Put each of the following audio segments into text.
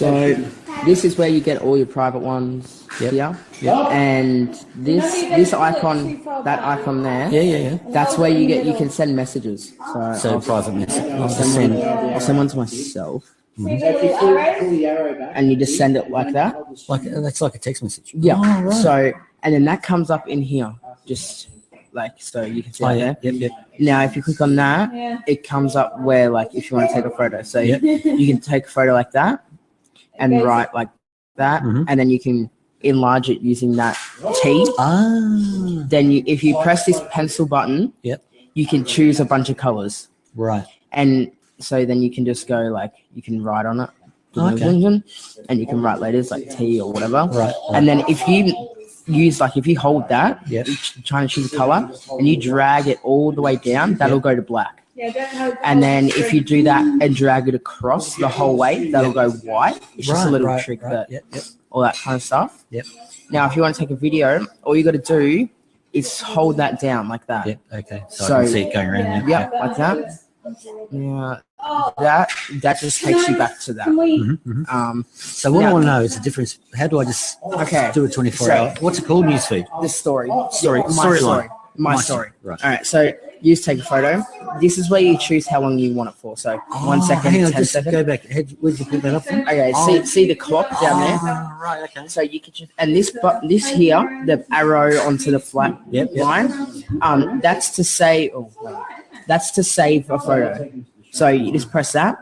So this is where you get all your private ones here. And this icon, that icon there, that's where you can send messages. So private message. I'll send one to myself. And you just send it like that. That's like a text message. Yeah. Oh, right. So and then that comes up in here, just like so you can see there. Yep. Now if you click on that, it comes up where like if you want to take a photo. So you can take a photo like that and write like that, and then you can enlarge it using that T. Then if you press this pencil button, you can choose a bunch of colors. Right. And so then you can just go like you can write on it, and you can write letters like T or whatever. Right. And then if you use if you hold that, trying to choose a color, and you drag it all the way down, that'll go to black. And then if you do that and drag it across the whole way, that'll go white. It's just a little trick, but all that kind of stuff. Now, if you want to take a video, all you got to do is hold that down like that. Okay. So I can see it going around there. Like that. Yeah, that just takes you back to that. So what I want to know is the difference. How do I just do a 24-hour? What's it called? Newsfeed. The story. My story. Right. All right. So you just take a photo. This is where you choose how long you want it for. So 1 second, hang on, 10 seconds. Go back. Where'd you put that up from? Okay. See the clock down there. Right. Okay. So you can just this here, the arrow onto the flat line. That's to say. That's to save a photo. So you just press that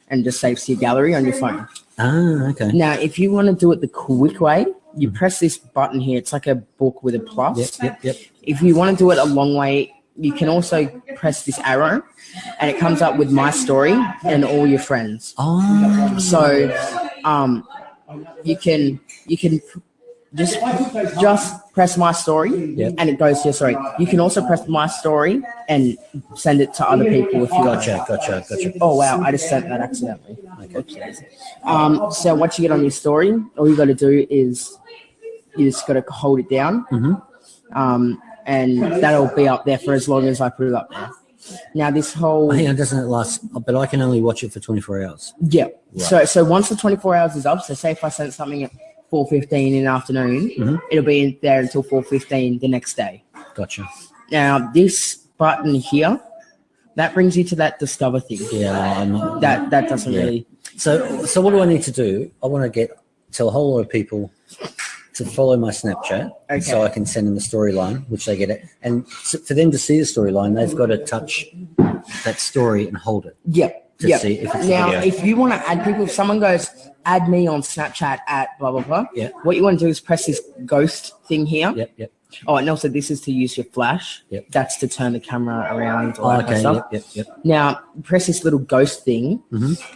and just saves to your gallery on your phone. Okay. Now, if you want to do it the quick way, you press this button here. It's like a book with a plus. Yep. If you want to do it a long way, you can also press this arrow and it comes up with my story and all your friends. So you can just press my story and it goes to your story. You can also press my story and send it to other people if you Gotcha. Oh wow, I just sent that accidentally. So once you get on your story, all you got to do is you just got to hold it down, and that'll be up there for as long as I put it up there. Now this whole hang on, doesn't it last? But I can only watch it for 24 hours. Yeah. Right. So once the 24 hours is up, so say if I sent something at 4:15 in the afternoon, it'll be in there until 4:15 the next day. Gotcha. Now this button here, that brings you to that discover thing. Yeah, that doesn't really. So what do I need to do? I want to tell a whole lot of people to follow my Snapchat, so I can send them the storyline, which they get it. And for them to see the storyline, they've got to touch that story and hold it. See if it's now, a video. if you want to add people, if someone goes, add me on Snapchat at blah, blah, blah. What you want to do is press this ghost thing here. Oh, and also this is to use your flash. That's to turn the camera around. Now, press this little ghost thing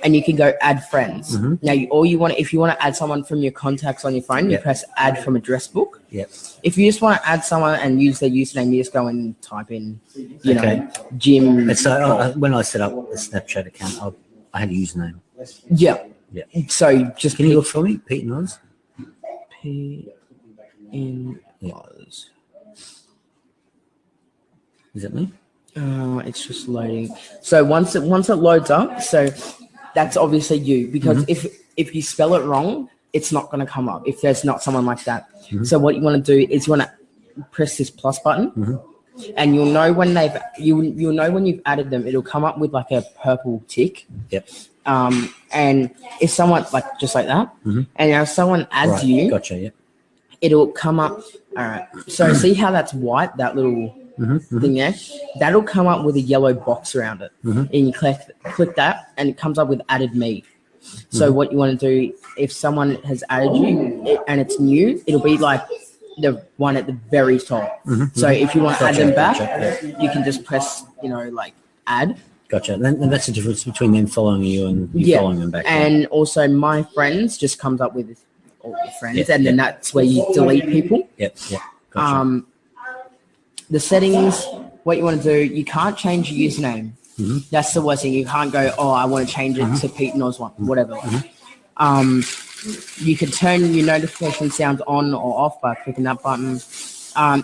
and you can go add friends. Now, if you want to add someone from your contacts on your phone, you press add from address book. If you just want to add someone and use their username, you just go and type in, Jim. So when I set up the Snapchat account, I had a username. So just can you look for me, Pete and Oz? Pete in Oz. Is it me? It's just loading. So once it loads up, so that's obviously you, because if you spell it wrong, it's not going to come up if there's not someone like that. So what you want to do is you want to press this plus button, and you'll know when you'll know when you've added them. It'll come up with like a purple tick. And if someone just like that, and if someone adds you, it'll come up. All right. So see how that's white, that little thing there? That'll come up with a yellow box around it. And you click that and it comes up with added me. So what you want to do, if someone has added you and it's new, it'll be like the one at the very top. So if you want to add them back, you can just press, add. Gotcha. And that's the difference between them following you and you following them back. And also my friends just comes up with all your friends, and then that's where you delete people. Gotcha. The settings, what you want to do, you can't change your username. That's the worst thing. You can't go, I want to change it to Pete Nos one, whatever. You can turn your notification sounds on or off by clicking that button.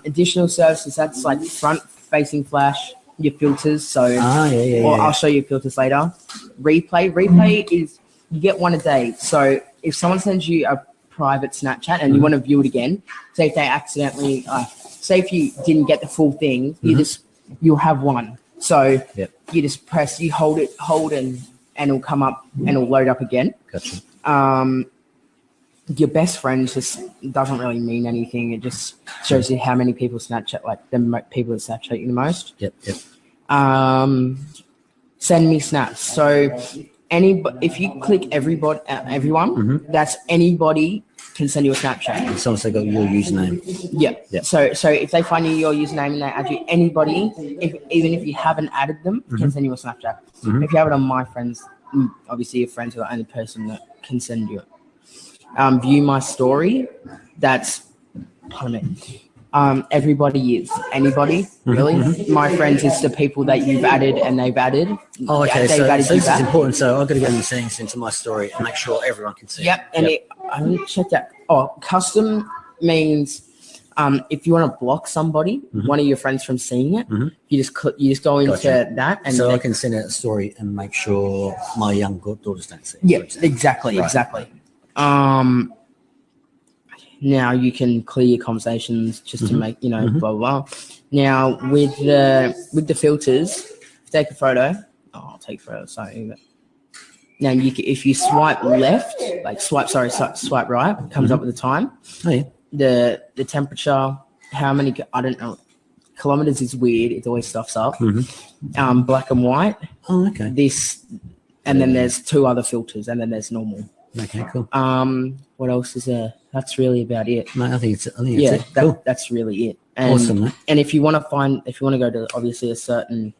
Additional services, that's like front-facing flash, your filters. So, I'll show you filters later. Replay is you get one a day. So if someone sends you a private Snapchat and you want to view it again, say if they accidentally, say if you didn't get the full thing, you'll have one. So you just press, you hold and it'll come up and it'll load up again. Gotcha. Your best friend just doesn't really mean anything. It just shows you how many people Snapchat, like the people that Snapchat you the most. Yep. Send me snaps. So if you click everyone, that's anybody can send you a Snapchat. As long as they got your username. Yeah. So if they find your username and they add you, anybody, even if you haven't added them, can send you a Snapchat. If you have it on my friends, obviously your friends are the only person that can send you it. View my story. That's, everybody is anybody, really. My friends is the people that you've added and they've added. Oh, okay. So this is important. So I've got to go in the settings into my story and make sure everyone can see it. And I need to check that. Oh, custom means if you want to block somebody, one of your friends from seeing it, you just go into that. And so I can send out a story and make sure my young daughters don't see it. Yeah, exactly. Now you can clear your conversations just to make, blah, blah, blah. Now with the filters, take a photo. Oh, I'll take a photo, sorry. Now if you swipe left, like swipe right, it comes up with the time. Oh, yeah. The temperature, how many, I don't know. Kilometers is weird. It always stuffs up. Black and white. Oh, okay. And then there's two other filters, and then there's normal. Okay, cool. What else is there? That's really about it. No, I think that's it. Cool. That's really it. And, awesome, mate. And if you want to go to obviously a certain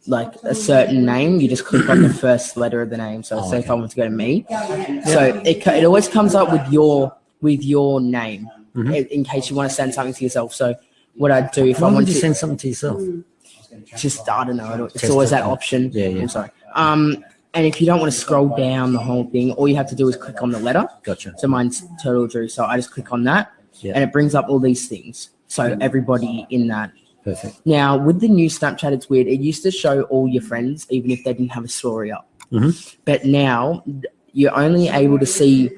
name, you just click on the first letter of the name. So say if I want to go to me, so it always comes up with your name in case you want to send something to yourself. So what I'd do if I want to send something to yourself, just I don't know. It's always that option. Yeah. I'm sorry. And if you don't want to scroll down the whole thing, all you have to do is click on the letter. Gotcha. So mine's Turtle Drew. So I just click on that and it brings up all these things. So everybody in that. Perfect. Now, with the new Snapchat, it's weird. It used to show all your friends, even if they didn't have a story up. But now you're only able to see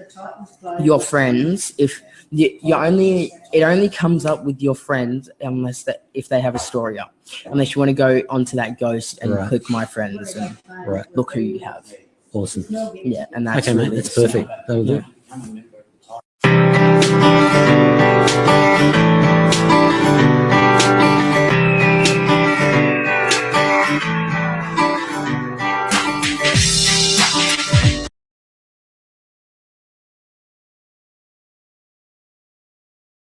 your friends if it only comes up with your friends if they have a story up. Unless you want to go onto that ghost and click my friends and look who you have. Awesome. Yeah, and that's okay, really mate. That's perfect. That'll do.